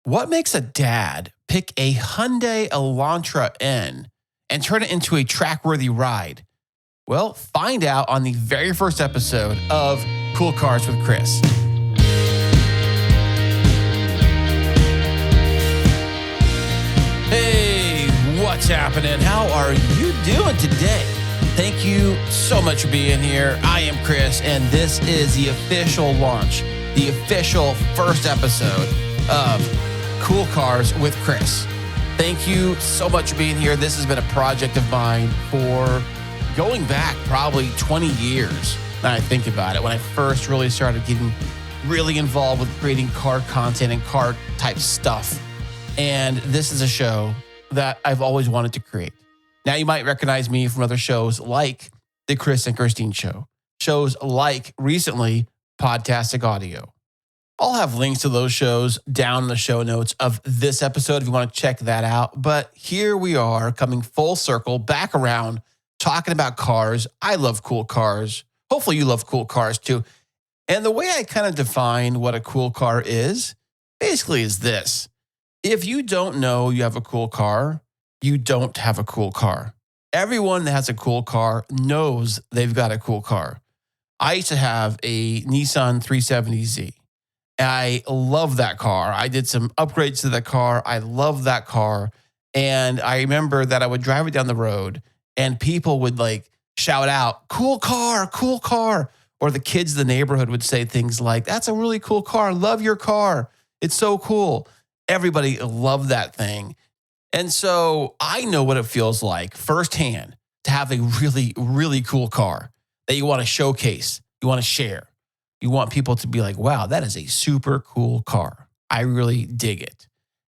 What makes a dad pick a Hyundai Elantra N and turn it into a track-worthy ride? Well, find out on the very first episode of Cool Cars with Chris. Hey, what's happening? How are you doing today? Thank you so much for being here. I am Chris, and this is the official launch, the official first episode of Cool Cars with Chris. Thank you so much for being here. This has been a project of mine for going back probably 20 years. Now I think about it, when I first really started getting really involved with creating car content and car type stuff. And this is a show that I've always wanted to create. Now you might recognize me from other shows like The Chris and Christine Show, shows like recently Podcastic Audio. I'll have links to those shows down in the show notes of this episode if you want to check that out. But here we are coming full circle back around talking about cars. I love cool cars. Hopefully you love cool cars too. And the way I kind of define what a cool car is basically is this. If you don't know you have a cool car, you don't have a cool car. Everyone that has a cool car knows they've got a cool car. I used to have a Nissan 370Z. I love that car. I did some upgrades to that car. I love that car. And I remember that I would drive it down the road and people would like shout out, cool car, cool car. Or the kids in the neighborhood would say things like, that's a really cool car. Love your car. It's so cool. Everybody loved that thing. And so I know what it feels like firsthand to have a really, really cool car that you want to showcase, you want to share. You want people to be like, wow, that is a super cool car. I really dig it.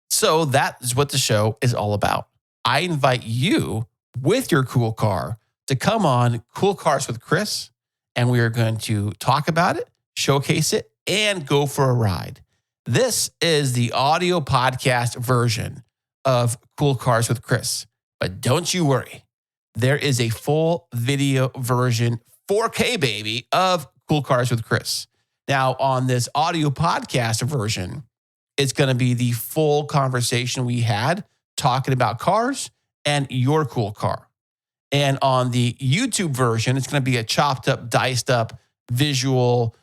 So that is what the show is all about. I invite you with your cool car to come on Cool Cars with Chris, and we are going to talk about it, showcase it, and go for a ride. This is the audio podcast version of Cool Cars with Chris. But don't you worry. There is a full video version, 4K baby, of Cool Cars with Chris. Now, on this audio podcast version, it's going to be the full conversation we had talking about cars and your cool car. And on the YouTube version, it's going to be a chopped up, diced up, visual,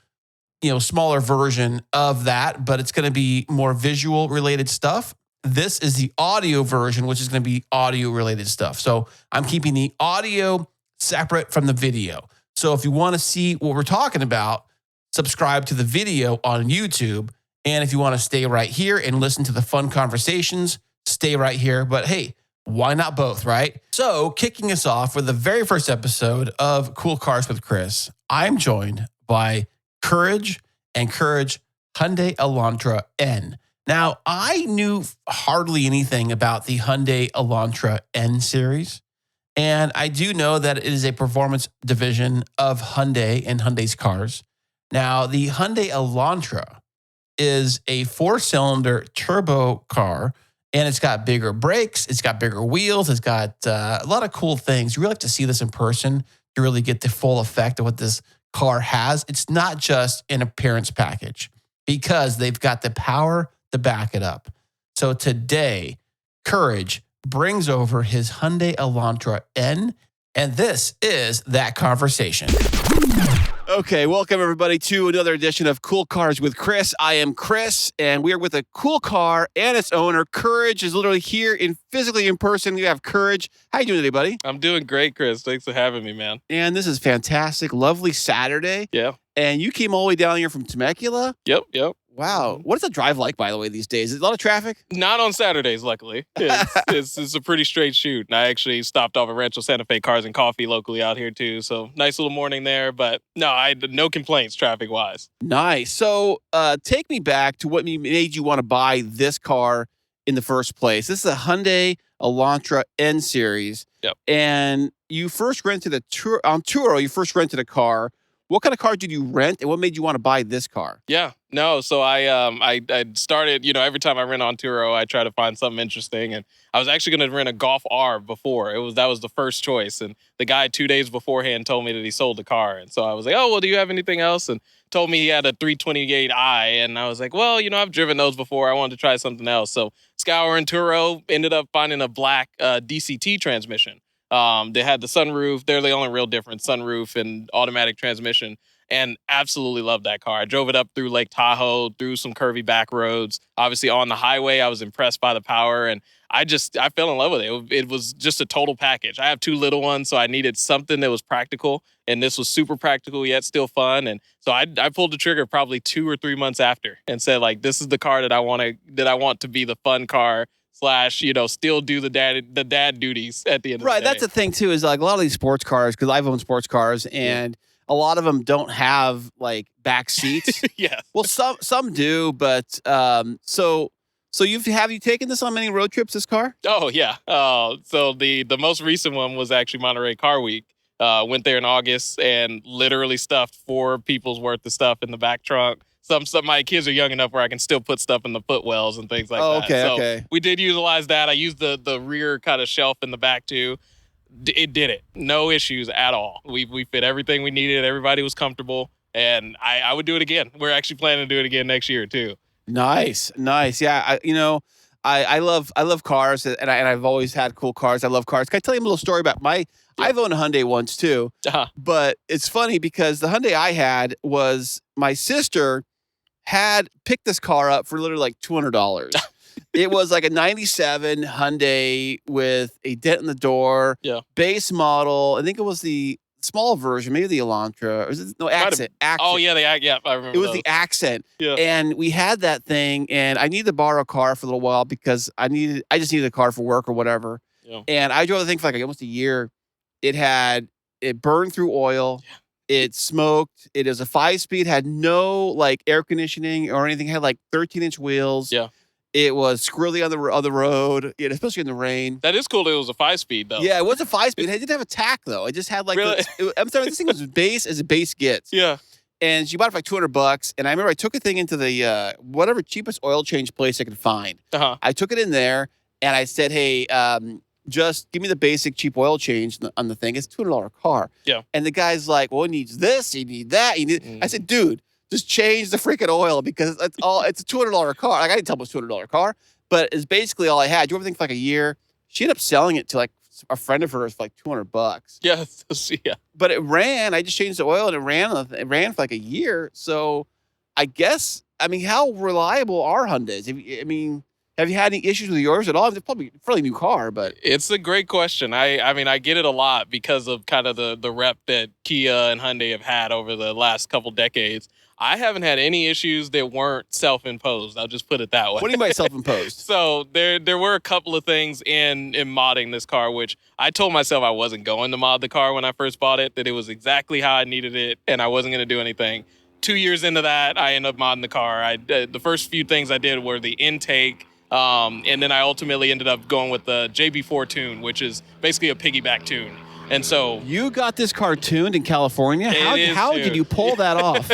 smaller version of that, but it's going to be more visual related stuff. This is the audio version, which is going to be audio related stuff. So I'm keeping the audio separate from the video. So if you want to see what we're talking about, subscribe to the video on YouTube. And if you want to stay right here and listen to the fun conversations, stay right here. But hey, why not both, right? So kicking us off with the very first episode of Cool Cars with Chris, I'm joined by Courage and Courage Hyundai Elantra N. Now, I knew hardly anything about the Hyundai Elantra N-Series. And I do know that it is a performance division of Hyundai and Hyundai's cars. Now, the Hyundai Elantra is a 4-cylinder turbo car, and it's got bigger brakes, it's got bigger wheels, it's got a lot of cool things. You really have to see this in person to really get the full effect of what this car has. It's not just an appearance package because they've got the power to back it up. So today, Courage brings over his Hyundai Elantra N, and this is that conversation. Okay, welcome everybody to another edition of Cool Cars with Chris. I am Chris, and we are with a cool car and its owner. Courage is literally here physically in person. You have Courage. How you doing today, buddy? I'm doing great, Chris. Thanks for having me, man. And this is fantastic. Lovely Saturday. Yeah. And you came all the way down here from Temecula? Yep. Wow. What is the drive like, by the way, these days? Is it a lot of traffic? Not on Saturdays, luckily. It's a pretty straight shoot. And I actually stopped off at Rancho Santa Fe Cars and Coffee locally out here, too. So nice little morning there. But no, I had no complaints traffic-wise. Nice. So take me back to what made you want to buy this car in the first place. This is a Hyundai Elantra N-Series. Yep. And you first rented on Turo, you first rented a car. What kind of car did you rent, and what made you want to buy this car? Yeah, no. So I started, every time I rent on Turo, I try to find something interesting, and I was actually going to rent a Golf R before. That was the first choice, and the guy 2 days beforehand told me that he sold the car, and so I was like, oh well, do you have anything else? And told me he had a 328i, and I was like, well, I've driven those before. I wanted to try something else. So scouring Turo, ended up finding a black DCT transmission. They had the sunroof. They're the only real difference, sunroof and automatic transmission. And absolutely loved that car. I drove it up through Lake Tahoe, through some curvy back roads. Obviously on the highway, I was impressed by the power, and I fell in love with it. It was just a total package. I have two little ones, so I needed something that was practical, and this was super practical yet still fun. And so I pulled the trigger probably 2 or 3 months after and said, like, this is the car that I want to be the fun car / still do the dad duties at the end of the day. Right, that's the thing too, is like a lot of these sports cars, because I've owned sports cars, and a lot of them don't have like back seats. Yeah. Well, some do, but so have you taken this on many road trips, this car? Oh yeah. So the most recent one was actually Monterey Car Week. Went there in August and literally stuffed 4 people's worth of stuff in the back trunk. Some my kids are young enough where I can still put stuff in the footwells and things like that. Okay, so okay. We did utilize that. I used the rear kind of shelf in the back too. It did it. No issues at all. We fit everything we needed. Everybody was comfortable, and I would do it again. We're actually planning to do it again next year too. Nice. Yeah, I love cars, and I've always had cool cars. I love cars. Can I tell you a little story about I've owned a Hyundai once too, but it's funny because the Hyundai I had was my sister had picked this car up for literally like $200. It was like a 97 Hyundai with a dent in the door, base model. I think it was the small version, maybe the Elantra. Or was it, no, Accent. Oh, yeah, I remember it was those. the Accent. Yeah. And we had that thing, and I needed to borrow a car for a little while because I just needed a car for work or whatever. Yeah. And I drove the thing for like almost a year. It burned through oil. Yeah. It smoked. It is a 5-speed, had no like air conditioning or anything. It had like 13-inch wheels. Yeah. It was squirrely on the road, especially in the rain. That is cool that it was a 5-speed, though. Yeah, it was a 5-speed. It didn't have a tack, though. It just had like... Really? I'm sorry, this thing was as a base gets. Yeah. And she bought it for like $200. And I remember I took a thing into the whatever cheapest oil change place I could find. Uh-huh. I took it in there, and I said, hey, just give me the basic cheap oil change on the thing. It's a $200 car. Yeah. And the guy's like, well, it needs this, you need that. I said, dude, just change the freaking oil because it's a $200 car. Like, I didn't tell him it was a $200 car. But it's basically all I had. I drove everything for like a year. She ended up selling it to like a friend of hers for like $200. Yeah, yeah. But it ran. I just changed the oil and it ran for like a year. So I guess, how reliable are Hyundais? Have you had any issues with yours at all? It's probably a fairly new car, but it's a great question. I get it a lot because of kind of the rep that Kia and Hyundai have had over the last couple decades. I haven't had any issues that weren't self-imposed. I'll just put it that way. What do you mean by self-imposed? So there were a couple of things in modding this car, which I told myself I wasn't going to mod the car when I first bought it, that it was exactly how I needed it, and I wasn't going to do anything. 2 years into that, I ended up modding the car. The first few things I did were the intake, and then I ultimately ended up going with the JB4 tune, which is basically a piggyback tune. And so you got this car tuned in California? How did you pull that off?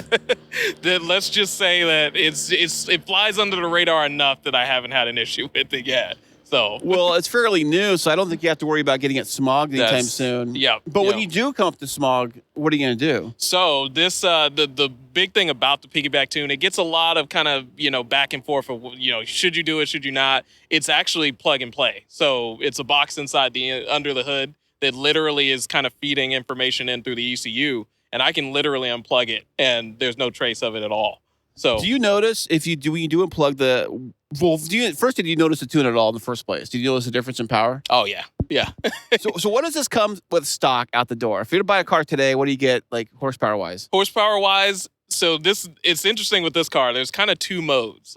Let's just say that it flies under the radar enough that I haven't had an issue with it yet. So well, it's fairly new, so I don't think you have to worry about getting it smogged anytime soon. Yeah. But when you do come up to smog, what are you going to do? So this the big thing about the piggyback tune, it gets a lot of kind of back and forth of should you do it, should you not? It's actually plug and play. So it's a box inside under the hood that literally is kind of feeding information in through the ECU, and I can literally unplug it, and there's no trace of it at all. So, do you notice when you do unplug did you notice the tune at all in the first place? Did you notice a difference in power? Oh yeah. So what does this come with stock out the door? If you were to buy a car today, what do you get like horsepower wise? So it's interesting with this car. There's kind of 2 modes.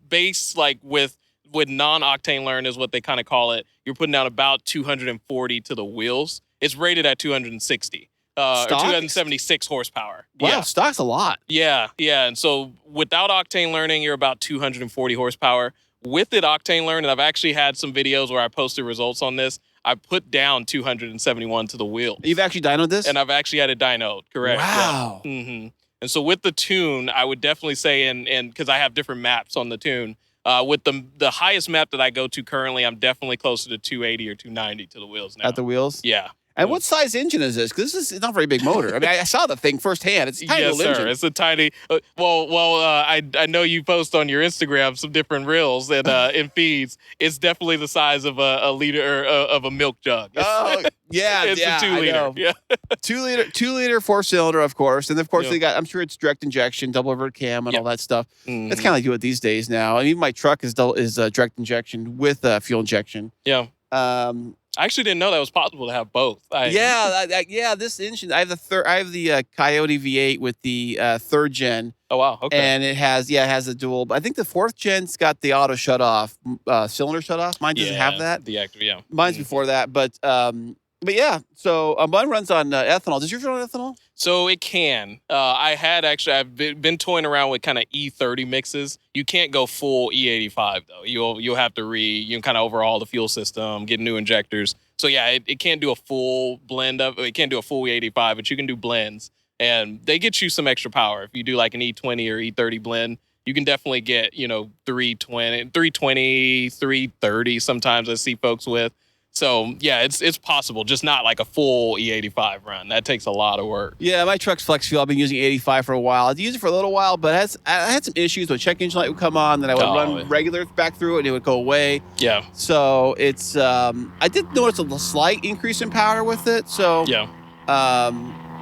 Base, like with non-octane learn is what they kind of call it. You're putting down about 240 to the wheels. It's rated at 260. Or 276 horsepower. Wow, yeah. Stock's a lot. Yeah. And so without octane learning, you're about 240 horsepower. With it octane learn, and I've actually had some videos where I posted results on this, I put down 271 to the wheels. You've actually dynoed this? And I've actually had it dynoed, correct. Wow. Yeah. Mm-hmm. And so with the tune, I would definitely say, and because I have different maps on the tune, with the highest map that I go to currently, I'm definitely closer to 280 or 290 to the wheels now. At the wheels? Yeah. And what size engine is this? Because this is not a very big motor. I mean, I saw the thing firsthand. It's a tiny yes, little sir. engine. It's a tiny. I know you post on your Instagram some different reels and in feeds. It's definitely the size of a liter of a milk jug. Oh yeah, it's yeah, a 2 liter. Yeah, 2 liter 4-cylinder, of course, and of course they got. I'm sure it's direct injection, double overhead cam, and all that stuff. Mm-hmm. That's kind of like you it these days now. I mean, my truck is direct injection with fuel injection. Yeah. I actually didn't know that was possible to have both. This engine. I have the Coyote V8 with the 3rd gen. Oh wow, okay. And it has a dual. I think the 4th gen's got the auto shut off, cylinder shut off. Mine doesn't have that. The active, yeah. Mine's before that, but yeah. So mine runs on ethanol. Does yours run on ethanol? So it can. I've been toying around with kind of E30 mixes. You can't go full E85 though. You'll have to kind of overhaul the fuel system, get new injectors. So yeah, it can't do a full blend of. It can't do a full E85, but you can do blends, and they get you some extra power. If you do like an E20 or E30 blend, you can definitely get 320, 330 sometimes I see folks with. So yeah, it's possible, just not like a full E85 run. That takes a lot of work. Yeah, my truck's flex fuel. I've been using 85 for a while. I'd use it for a little while, but I had some issues. The check engine light would come on, then I would run regular back through it, and it would go away. Yeah. So it's I did notice a slight increase in power with it. So yeah.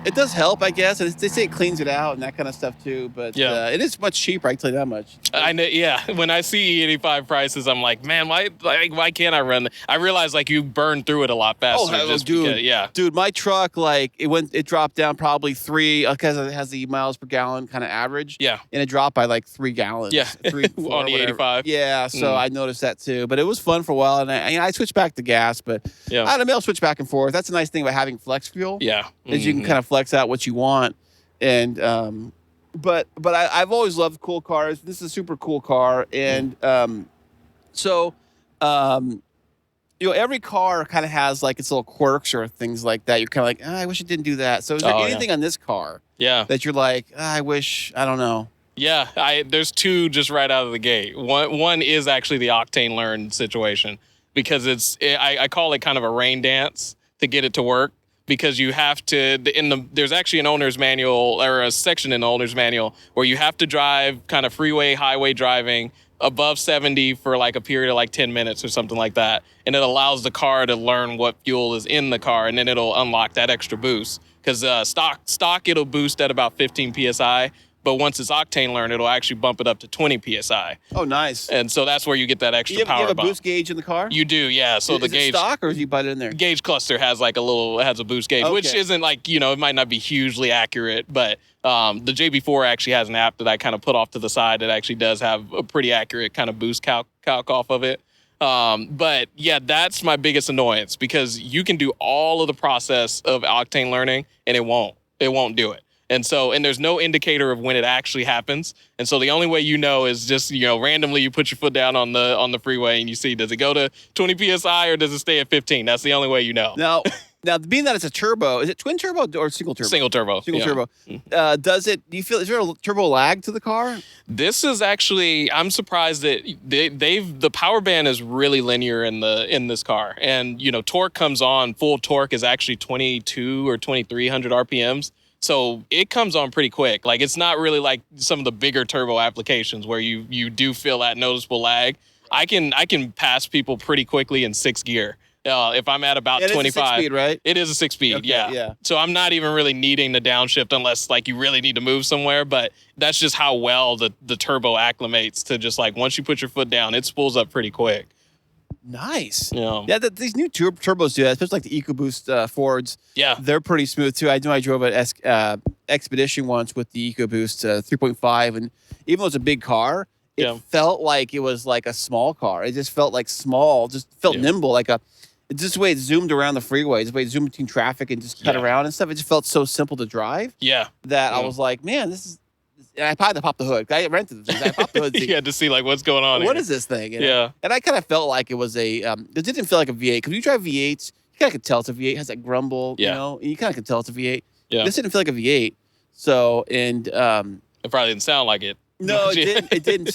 It does help, I guess. And they say it cleans it out and that kind of stuff too. But it is much cheaper. I can tell you that much. I know. Yeah. When I see E85 prices, I'm like, man, why can't I run? I realize like you burn through it a lot faster. Dude, my truck it dropped down probably 3 because it has the miles per gallon kind of average. Yeah. And it dropped by like 3 gallons. Yeah. 3, 4, on the 85. Yeah. So I noticed that too. But it was fun for a while, and I switched back to gas. But I don't know, I'll switch back and forth. That's a nice thing about having flex fuel. Yeah. Is you can kind of flex out what you want. And but I've always loved cool cars. This is a super cool car. And every car kind of has like its little quirks or things like that. You're kind of like, I wish it didn't do that. So is there anything on this car that you're like, I wish, I don't know? Yeah, there's 2 just right out of the gate. One is actually the Octane Learn situation, because I call it kind of a rain dance to get it to work. Because you have to, there's actually an owner's manual or a section in the owner's manual where you have to drive kind of freeway, highway driving above 70 for like a period of like 10 minutes or something like that. And it allows the car to learn what fuel is in the car, and then it'll unlock that extra boost. Because stock, it'll boost at about 15 PSI. But once it's Octane Learn, it'll actually bump it up to 20 PSI. Oh, nice. And so that's where you get that extra power You have a bump. boost gauge in the car? You do, yeah. So is the gauge... Is it stock, or do you buy it in there? Gauge cluster has like has a boost gauge, which isn't like, it might not be hugely accurate, but the JB4 actually has an app that I kind of put off to the side that actually does have a pretty accurate kind of boost calc off of it. But yeah, that's my biggest annoyance, because you can do all of the process of Octane learning and it won't do it. And there's no indicator of when it actually happens. And so the only way is just, randomly you put your foot down on the freeway and you see, does it go to 20 PSI or does it stay at 15? That's the only way you know. Now, being that it's a turbo, is it twin turbo or single turbo? Single turbo. Single turbo. Is there a turbo lag to the car? This is actually, I'm surprised that the power band is really linear in this car. And, torque comes on, full torque is actually 22 or 2300 RPMs. So it comes on pretty quick. Like, it's not really like some of the bigger turbo applications where you do feel that noticeable lag. I can pass people pretty quickly in 6th gear. If I'm at about 25. It is a 6-speed, right? It is a 6-speed, okay, yeah. So I'm not even really needing the downshift unless like you really need to move somewhere. But that's just how well the turbo acclimates to just like once you put your foot down, it spools up pretty quick. Nice. Yeah. These new turbos do that, especially like the EcoBoost Fords. Yeah. They're pretty smooth too. I know I drove an Expedition once with the EcoBoost 3.5, and even though it's a big car, it felt like it was like a small car. It just felt like small, just felt nimble, just the way it zoomed around the freeway, just the way it zoomed between traffic and just cut around and stuff. It just felt so simple to drive. Yeah. That I was like, man, this and I had to pop the hood. I rented the thing. I popped the hood. You had to see like what's going on. What here. is this thing? You know? Yeah. And I kind of felt like it was a. It didn't feel like a V8 because you drive V8s, you kind of can tell it's a V8. It has that grumble, you know. And you kind of can tell it's a V8. Yeah. This didn't feel like a V8. So and it probably didn't sound like it. No, it didn't. It didn't.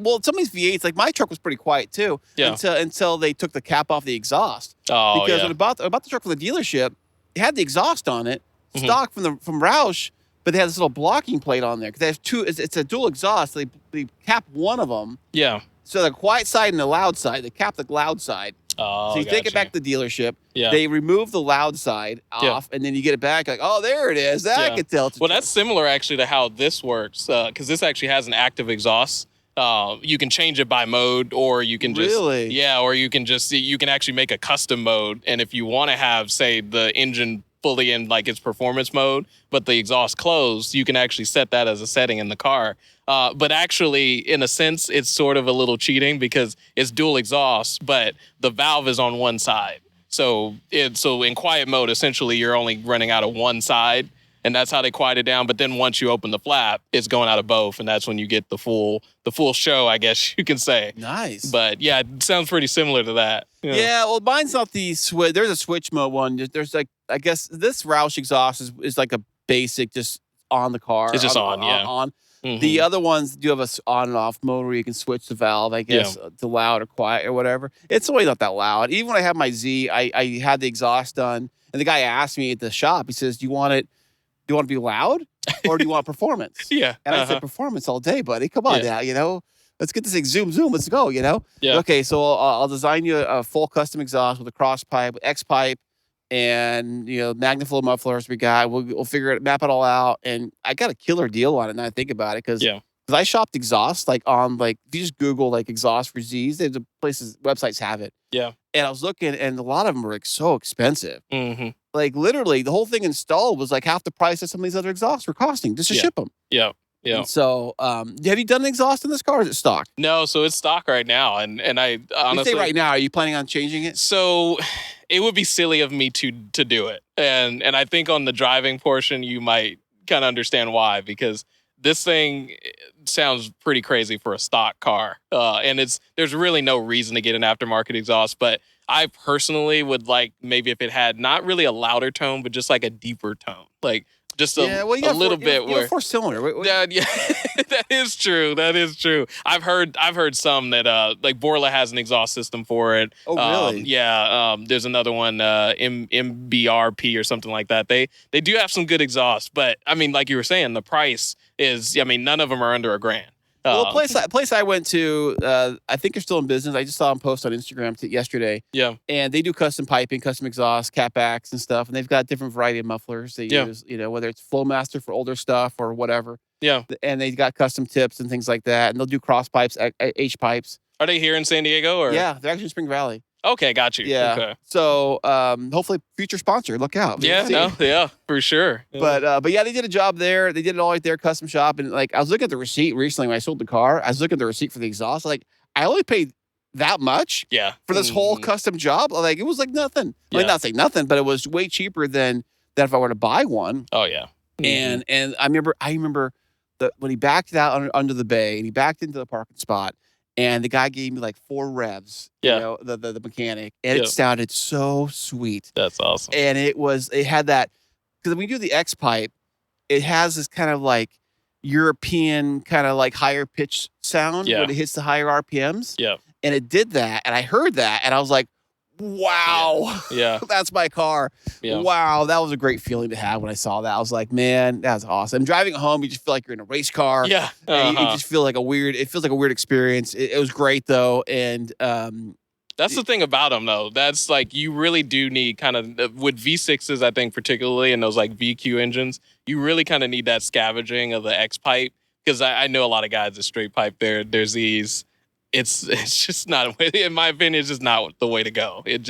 Well, some of these V8s, like my truck was pretty quiet too. Yeah. Until they took the cap off the exhaust. Oh, because yeah. when I bought the truck from the dealership, it had the exhaust on it, stock from Roush, but they had this little blocking plate on there because they have two. It's a dual exhaust. So they cap one of them. Yeah. So the quiet side and the loud side. They cap the loud side. Oh, so you take it back to the dealership. Yeah. They remove the loud side off, and then you get it back. Like, oh, there it is. I can tell. Well, that's similar actually to how this works because this actually has an active exhaust. You can change it by mode, or you can just or you can actually make a custom mode. And if you want to have, say, the engine fully in like its performance mode, but the exhaust closed, you can actually set that as a setting in the car. But actually, in a sense, it's sort of a little cheating because it's dual exhaust, but the valve is on one side. So in quiet mode, essentially, you're only running out of one side, and that's how they quiet it down. But then once you open the flap, it's going out of both, and that's when you get the full show, I guess you can say. Nice. But yeah, it sounds pretty similar to that. Yeah, well, mine's not the switch. There's a switch mode one. There's like, I guess this Roush exhaust is like a basic, just on the car. It's just on. Mm-hmm. The other ones do have a on and off mode where you can switch the valve, I guess, to loud or quiet or whatever. It's really not that loud. Even when I had my Z, I had the exhaust done, and the guy asked me at the shop, he says, do you want it to be loud or do you want performance? Yeah. And I said, performance all day, buddy. Come on now, you know. Let's get this thing zoom. Let's go, you know? Yeah. Okay, so I'll design you a full custom exhaust with a cross pipe, X pipe, and, you know, Magnaflow mufflers we got. We'll figure it, map it all out. And I got a killer deal on it now I think about it because I shopped exhaust, like on, like, if you just Google, like, exhaust for Zs, there's places, websites have it. Yeah. And I was looking, and a lot of them were like so expensive. Mm-hmm. Like, literally, the whole thing installed was like half the price that some of these other exhausts were costing just to ship them. Yeah. Yeah. And so, have you done an exhaust in this car? Or is it stock? No, so it's stock right now, and I honestly, you say right now, are you planning on changing it? So, it would be silly of me to do it, and I think on the driving portion, you might kind of understand why, because this thing sounds pretty crazy for a stock car, and there's really no reason to get an aftermarket exhaust, but I personally would like maybe if it had not really a louder tone, but just like a deeper tone, like. Just a little bit where 4-cylinder. Yeah, that is true. That is true. I've heard some that like Borla has an exhaust system for it. Oh, really? Yeah. There's another one, MBRP or something like that. They do have some good exhaust, but I mean, like you were saying, the price is. I mean, none of them are under $1,000. Well, a place I went to, I think they're still in business. I just saw them post on Instagram yesterday. Yeah. And they do custom piping, custom exhaust, catbacks and stuff. And they've got different variety of mufflers they use, you know, whether it's Flowmaster for older stuff or whatever. Yeah. And they've got custom tips and things like that. And they'll do cross pipes, H pipes. Are they here in San Diego? Or? Yeah, they're actually in Spring Valley. Okay, got you. Yeah. Okay. So hopefully future sponsor, look out. Yeah, for sure. Yeah. But yeah, they did a job there. They did it all right there, custom shop. And like I was looking at the receipt recently when I sold the car. I was looking at the receipt for the exhaust. Like I only paid that much for this whole custom job. Like it was like nothing. Yeah. Like not saying nothing, but it was way cheaper than if I were to buy one. Oh yeah. And I remember when he backed it out under the bay and he backed into the parking spot. And the guy gave me like 4 revs, you know, the mechanic. And it sounded so sweet. That's awesome. And it had that, because when you do the X pipe, it has this kind of like European kind of like higher pitch sound when it hits the higher RPMs. Yeah. And it did that. And I heard that. And I was like, wow. Yeah. That's my car. Yeah. Wow. That was a great feeling to have when I saw that. I was like, man, that's awesome. Driving home, you just feel like you're in a race car. Yeah. And you just feel like it feels like a weird experience. It was great though. And that's the thing about them though. That's like, you really do need kind of, with V6s, I think particularly, and those like VQ engines, you really kind of need that scavenging of the X pipe. Because I know a lot of guys that straight pipe their Z's. It's just not, in my opinion, it's just not the way to go. It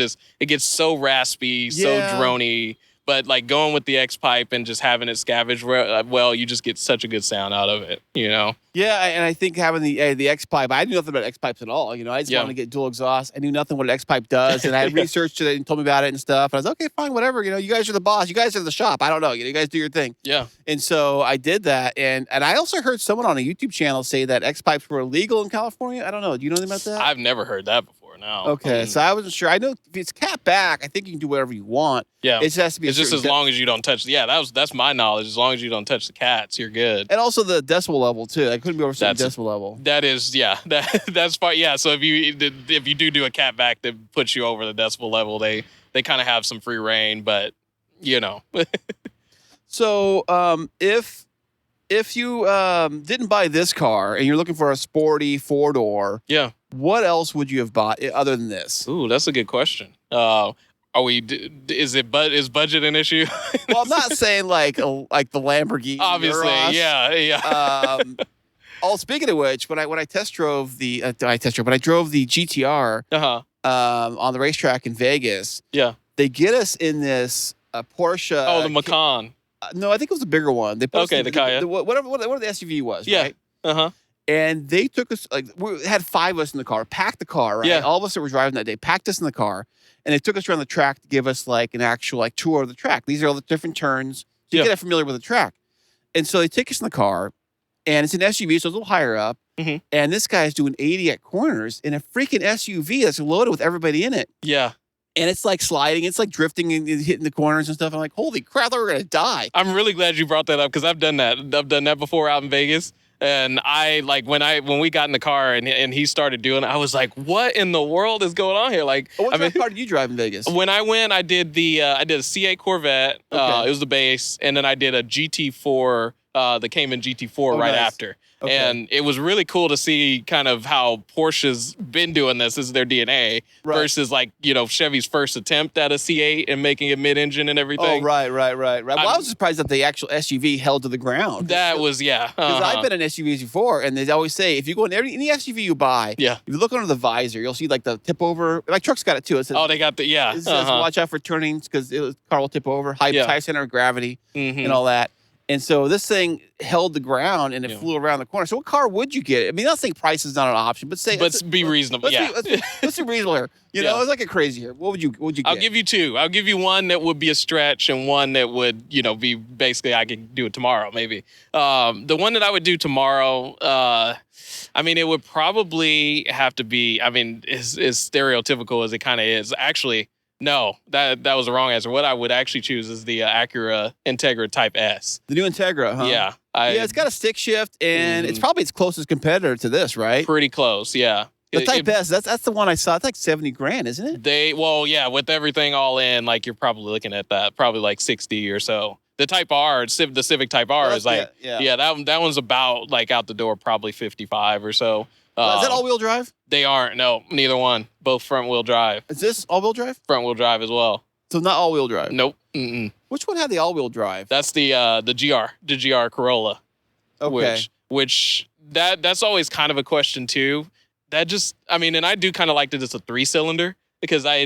gets so raspy, so droney. But like going with the X pipe and just having it scavenge well, you just get such a good sound out of it, you know? Yeah, and I think having the X pipe, I knew nothing about X pipes at all. You know, I just wanted to get dual exhaust. I knew nothing what an X pipe does, and I researched it and told me about it and stuff. And I was okay, fine, whatever. You know, you guys are the boss. You guys are the shop. I don't know. You guys do your thing. Yeah. And so I did that, and I also heard someone on a YouTube channel say that X pipes were illegal in California. I don't know. Do you know anything about that? I've never heard that before. No. Okay, so I wasn't sure. I know if it's cat back, I think you can do whatever you want. Yeah, it just has to be. It's just as long as you don't touch. Yeah, that's my knowledge. As long as you don't touch the cats, you're good. And also the decibel level too. I couldn't be over certain decibel level. That is, yeah, that's fine. Yeah, so if you do a cat back that puts you over the decibel level, they kind of have some free reign, but you know. So if you didn't buy this car and you're looking for a sporty 4-door, yeah, what else would you have bought other than this? Ooh, that's a good question. Is budget an issue? Well, I'm not saying like the Lamborghini. Obviously, Euros. Yeah. Oh, speaking of which, when I test drove when I drove the GTR on the racetrack in Vegas, yeah, they get us in this Porsche. Oh, the Macan. No, I think it was a bigger one. They put the Kaya. Whatever the SUV was, yeah. Right? And they took us, like, we had 5 of us in the car, packed the car, right? Yeah. All of us that were driving that day, packed us in the car, and they took us around the track to give us, like, an actual, like, tour of the track. These are all the different turns. So you get familiar with the track. And so they take us in the car, and it's an SUV, so it's a little higher up. Mm-hmm. And this guy is doing 80 at corners in a freaking SUV that's loaded with everybody in it. Yeah. And it's like sliding, it's like drifting and hitting the corners and stuff. I'm like, holy crap, I thought we were going to die. I'm really glad you brought that up because I've done that. I've done that before out in Vegas. And I like when we got in the car and he started doing it, I was like, what in the world is going on here? Like, what car did you drive in Vegas? When I went, I did a C8 Corvette. It was the base. And then I did a GT4, the Cayman GT4 right after. Okay. And it was really cool to see kind of how Porsche's been doing this. This is their DNA versus like, Chevy's first attempt at a C8 and making it mid-engine and everything. Oh, right. Well, I was surprised that the actual SUV held to the ground. That was, yeah. Because I've been in SUVs before, and they always say, if you go in any SUV you buy, if you look under the visor, you'll see like the tip over. My truck's got it too. It says, they got the, It says, watch out for turnings because the car will tip over. High center of gravity and all that. And so this thing held the ground and it flew around the corner. So what car would you get? I mean, not saying price is not an option, but say be reasonable. Let's be reasonable here. Let's not get crazy here. What would you get? I'll give you 2. I'll give you one that would be a stretch and one that would, be basically I could do it tomorrow maybe. The one that I would do tomorrow, it would probably have to be, as stereotypical as it kind of is. Actually, no, that was the wrong answer. What I would actually choose is the Acura Integra Type S. The new Integra, huh? Yeah. It's got a stick shift, and it's probably its closest competitor to this, right? Pretty close, yeah. The Type S, that's the one I saw. It's like $70,000, isn't it? With everything all in, like you're probably looking at that, probably like 60 or so. The Type R, the Civic Type R is like, that one's about like out the door, probably 55 or so. Is that all-wheel drive? They aren't. No, neither one. Both front-wheel drive. Is this all-wheel drive? Front-wheel drive as well. So not all-wheel drive? Nope. Mm-mm. Which one had the all-wheel drive? That's the GR Corolla. Okay. Which that's always kind of a question too. That just, and I do kind of like that it's a 3-cylinder. Because I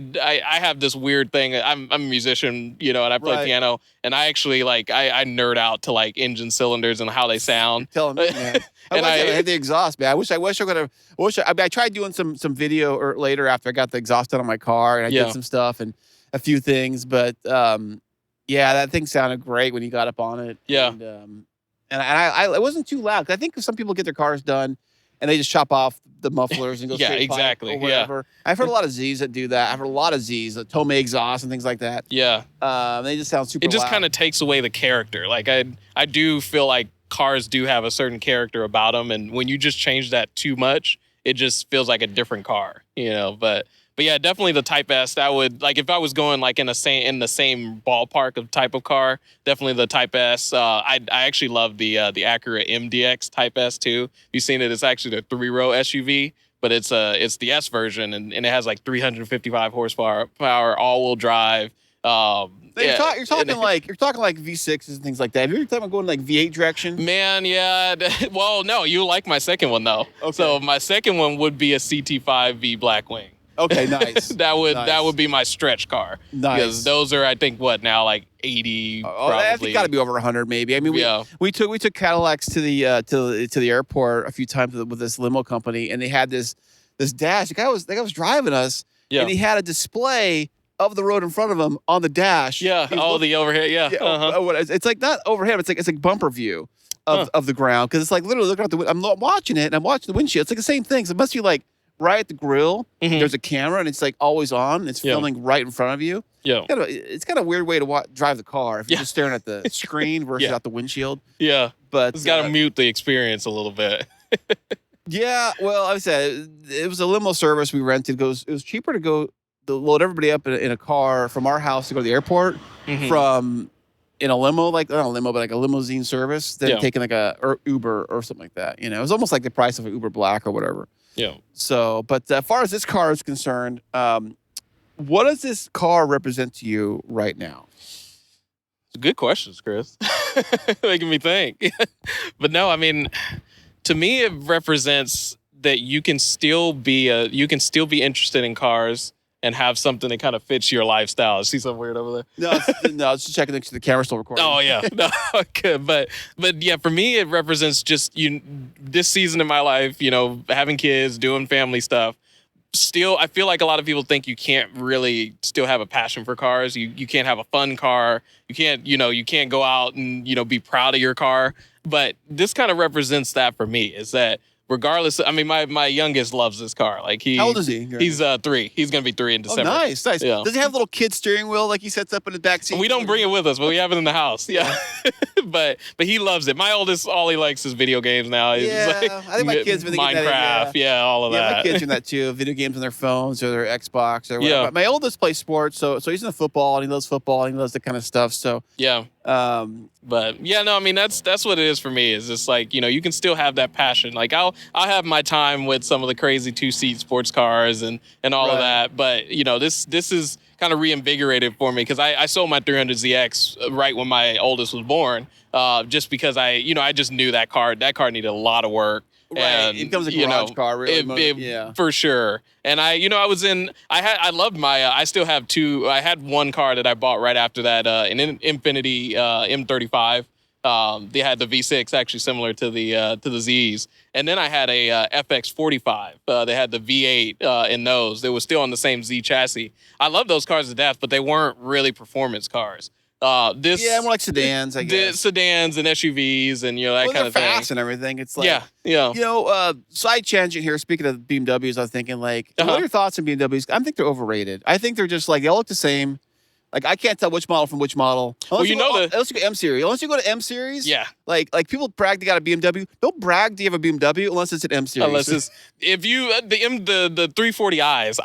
have this weird thing. I'm a musician, and I play piano, and I actually I nerd out to like engine cylinders and how they sound. Telling me, man. I had the exhaust, man. I tried doing some video or later after I got the exhaust out of my car, and I did some stuff and a few things, but that thing sounded great when you got up on it. Yeah, and it wasn't too loud. 'Cause I think some people get their cars done and they just chop off the mufflers and go straight exactly. pipe or whatever. I've heard a lot of Z's that do that. I've heard a lot of Z's, the Tomei exhaust and things like that. Yeah. They just sound super loud. It just kind of takes away the character. Like I do feel like cars do have a certain character about them, and when you just change that too much, it just feels like a different car, But yeah, definitely the Type S. That would, like, if I was going like in the same ballpark of type of car, definitely the Type S. I actually love the Acura MDX Type S too. You've seen it. It's actually the 3-row SUV, but it's the S version, and it has like 355 horsepower, all-wheel drive. You're talking like V6s and things like that. Have you ever thought about going like V8 direction? Man, yeah. Well, no, you like my second one though. Okay. So my second one would be a CT5 V Blackwing. Okay, nice. that would be my stretch car. Nice. Because those are, I think, what now, like 80. Oh, I think got to be over 100, maybe. I mean, we took Cadillacs to the airport a few times with this limo company, and they had this dash. The guy was driving us, and he had a display of the road in front of him on the dash. Yeah. The overhead. Yeah. It's like not overhead. It's like bumper view of the ground, because it's like literally looking out the window. I'm watching it, and I'm watching the windshield. It's like the same thing. So it must be like right at the grill. Mm-hmm. There's a camera, and it's like always on. It's filming right in front of you. Yeah. It's kind of a weird way to drive the car if you're just staring at the screen versus out the windshield. Yeah. But it's got to mute the experience a little bit. Yeah. Well, like I said, it was a limo service we rented. It was cheaper to load everybody up in a car from our house to go to the airport from in a limo, like not a limo, but like a limousine service than taking like or Uber or something like that. You know, it was almost like the price of an Uber Black or whatever. Yeah. So, but as far as this car is concerned, what does this car represent to you right now? Good questions, Chris. Making me think. But no, I mean, to me, it represents that you can still be interested in cars and have something that kind of fits your lifestyle. See something weird over there? No, it's just checking next to the camera still recording. Oh yeah, no, okay, but yeah, for me, it represents just this season in my life. You know, having kids, doing family stuff. Still, I feel like a lot of people think you can't really still have a passion for cars. You can't have a fun car. You can't go out and be proud of your car. But this kind of represents that for me. Is that regardless? I mean, my youngest loves this car. Like how old is he? He's 3. He's gonna be 3 in December. Oh, nice. Yeah. Does he have a little kid steering wheel like he sets up in the back seat? We don't bring it with us, but we have it in the house. Yeah. but he loves it. My oldest, all he likes is video games now. He's like, I think my kids been Minecraft. All of that. My kids are that too. Video games on their phones or their Xbox or whatever. Yeah. My oldest plays sports, so he's into football and he loves football and he loves that kind of stuff. So yeah. But yeah, no, I mean that's what it is for me. Is just like you can still have that passion. Like I'll have my time with some of the crazy 2-seat sports cars and all of that. But this is kind of reinvigorated for me because I sold my 300ZX right when my oldest was born. Just because I just knew that car needed a lot of work. Right, and, it becomes a garage car, really. For sure. And I still have 2. I had one car that I bought right after that, an Infiniti M35. They had the V6, actually similar to the Z's. And then I had a FX45. They had the V8 in those. They were still on the same Z chassis. I love those cars to death, but they weren't really performance cars. More like sedans, I guess. Sedans and SUVs and that kind of thing. Fast and everything. It's like side tangent here. Speaking of BMWs, I was thinking what are your thoughts on BMWs? I think they're overrated. I think they're just like they all look the same. Like I can't tell which model from which model. Unless you go M-Series. Unless you go to M-Series. Yeah. Like people brag they got a BMW. Don't brag do you have a BMW unless it's an M-Series. Unless it's if you the 340i's,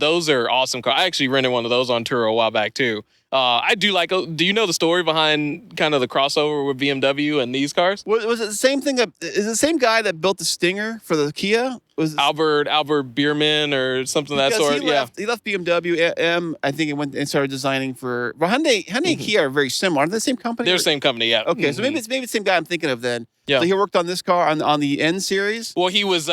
those are awesome cars. I actually rented one of those on Turo a while back too. I do like. Do you know the story behind kind of the crossover with BMW and these cars? Was it the same thing? Is it the same guy that built the Stinger for the Kia? Was Albert Bierman or something of that sort? He left BMW M. I think it went and started designing for Hyundai and Kia are very similar. Aren't they the same company? They're the same company. Yeah. Okay, so maybe it's the same guy I'm thinking of then. Yeah. So he worked on this car on the N-Series? Well, he was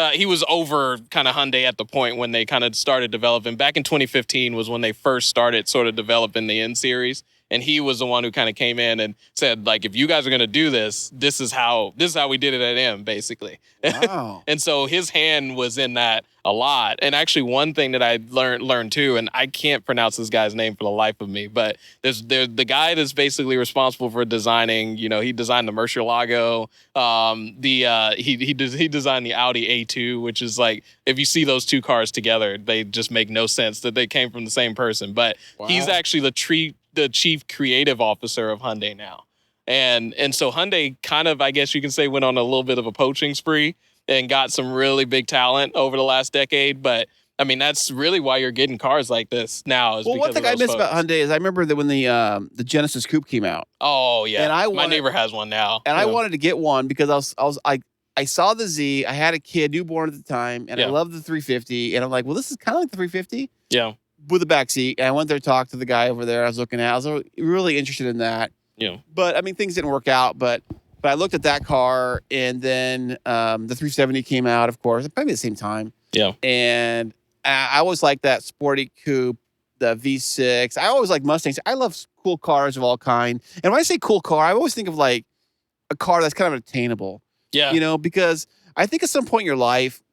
over kind of Hyundai at the point when they kind of started developing. Back in 2015 was when they first started sort of developing the N-Series. And he was the one who kind of came in and said, like, if you guys are going to do this, this is how we did it at M, basically. Wow. And so his hand was in that a lot. And actually one thing that I learned too, and I can't pronounce this guy's name for the life of me, but there's the guy that's basically responsible for designing, he designed the Murcielago. He designed the Audi A2, which is like, if you see those two cars together, they just make no sense that they came from the same person. But he's actually the chief creative officer of Hyundai now. And so Hyundai kind of, I guess you can say, went on a little bit of a poaching spree and got some really big talent over the last decade. But I mean, that's really why you're getting cars like this now. One thing I miss about Hyundai is I remember that when the Genesis Coupe came out. Oh yeah, and my neighbor has one now, and I wanted to get one because I saw the Z. I had a kid, newborn at the time, and I loved the 350. And I'm like, well, this is kind of like the 350. Yeah. With a back seat, and I went there to talk to the guy over there I was looking at. I was really interested in that. Yeah. But I mean, things didn't work out. But I looked at that car, and then the 370 came out, of course, probably at the same time. Yeah. And I always like that sporty coupe, the V6. I always like Mustangs. I love cool cars of all kind. And when I say cool car, I always think of like a car that's kind of attainable. Yeah. You know, because I think at some point in your life,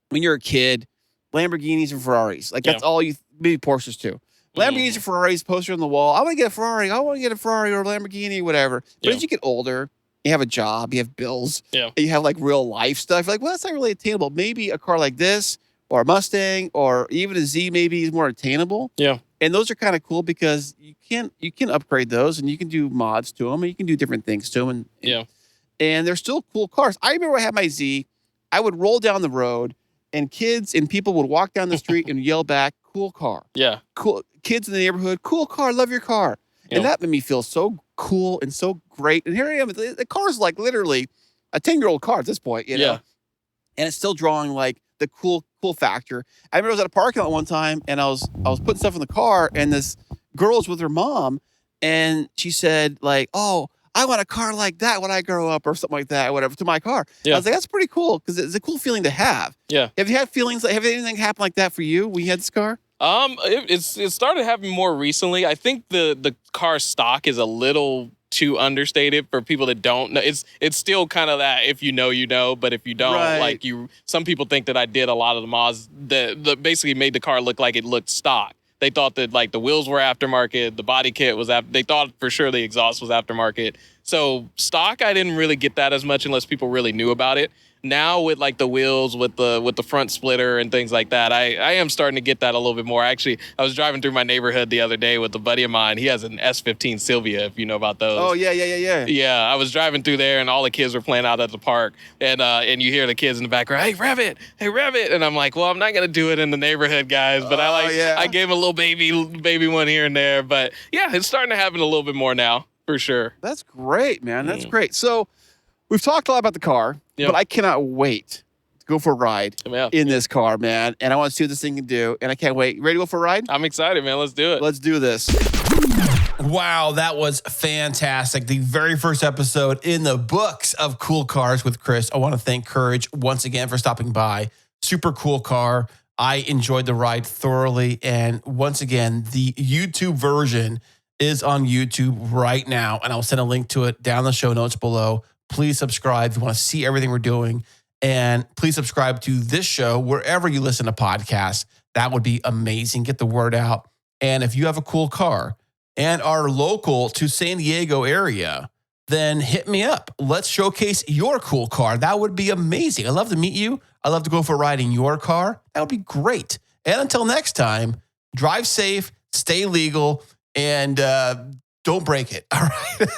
when you're a kid, Lamborghinis and Ferraris, like that's all you, maybe Porsches too. Lamborghinis and Ferraris, poster on the wall. I want to get a Ferrari. I want to get a Ferrari or a Lamborghini or whatever. But as you get older, you have a job, you have bills, you have like real life stuff. You're like, well, that's not really attainable. Maybe a car like this or a Mustang or even a Z maybe is more attainable. Yeah. And those are kind of cool because you can upgrade those and you can do mods to them and you can do different things to them. And they're still cool cars. I remember I had my Z. I would roll down the road and kids and people would walk down the street and yell back, cool car. Yeah. Cool. Kids in the neighborhood, cool car, love your car. And that made me feel so cool and so great. And here I am. The car's like literally a 10-year-old car at this point, you know? And it's still drawing like the cool factor. I remember I was at a parking lot one time and I was putting stuff in the car and this girl was with her mom and she said like, oh, I want a car like that when I grow up or something like that or whatever to my car. I was like, that's pretty cool because it's a cool feeling to have. Yeah. Have you had feelings like, have anything happened like that for you when you had this car? It started happening more recently. I think the car stock is a little too understated for people that don't know. It's still kind of that if you know, you know, but if you don't, like some people think that I did a lot of the mods that basically made the car look like it looked stock. They thought that like the wheels were aftermarket, the body kit was they thought for sure the exhaust was aftermarket. So stock, I didn't really get that as much unless people really knew about it. Now with like the wheels, with the front splitter and things like that, I am starting to get that a little bit more. Actually, I was driving through my neighborhood the other day with a buddy of mine. He has an S15 Sylvia, if you know about those. Oh, yeah. Yeah, I was driving through there and all the kids were playing out at the park. And you hear the kids in the background, hey, rev it. And I'm like, well, I'm not going to do it in the neighborhood, guys. But I gave a little baby one here and there. But yeah, it's starting to happen a little bit more now, for sure. That's great, man. That's great. So we've talked a lot about the car, but I cannot wait to go for a ride in this car, man. And I want to see what this thing can do. And I can't wait. Ready to go for a ride? I'm excited, man. Let's do it. Let's do this. Wow, that was fantastic. The very first episode in the books of Cool Cars with Chris. I want to thank Courage once again for stopping by. Super cool car. I enjoyed the ride thoroughly. And once again, the YouTube version is on YouTube right now. And I'll send a link to it down in the show notes below. Please subscribe if you want to see everything we're doing. And please subscribe to this show wherever you listen to podcasts. That would be amazing. Get the word out. And if you have a cool car and are local to San Diego area, then hit me up. Let's showcase your cool car. That would be amazing. I'd love to meet you. I'd love to go for a ride in your car. That would be great. And until next time, drive safe, stay legal, and don't break it. All right.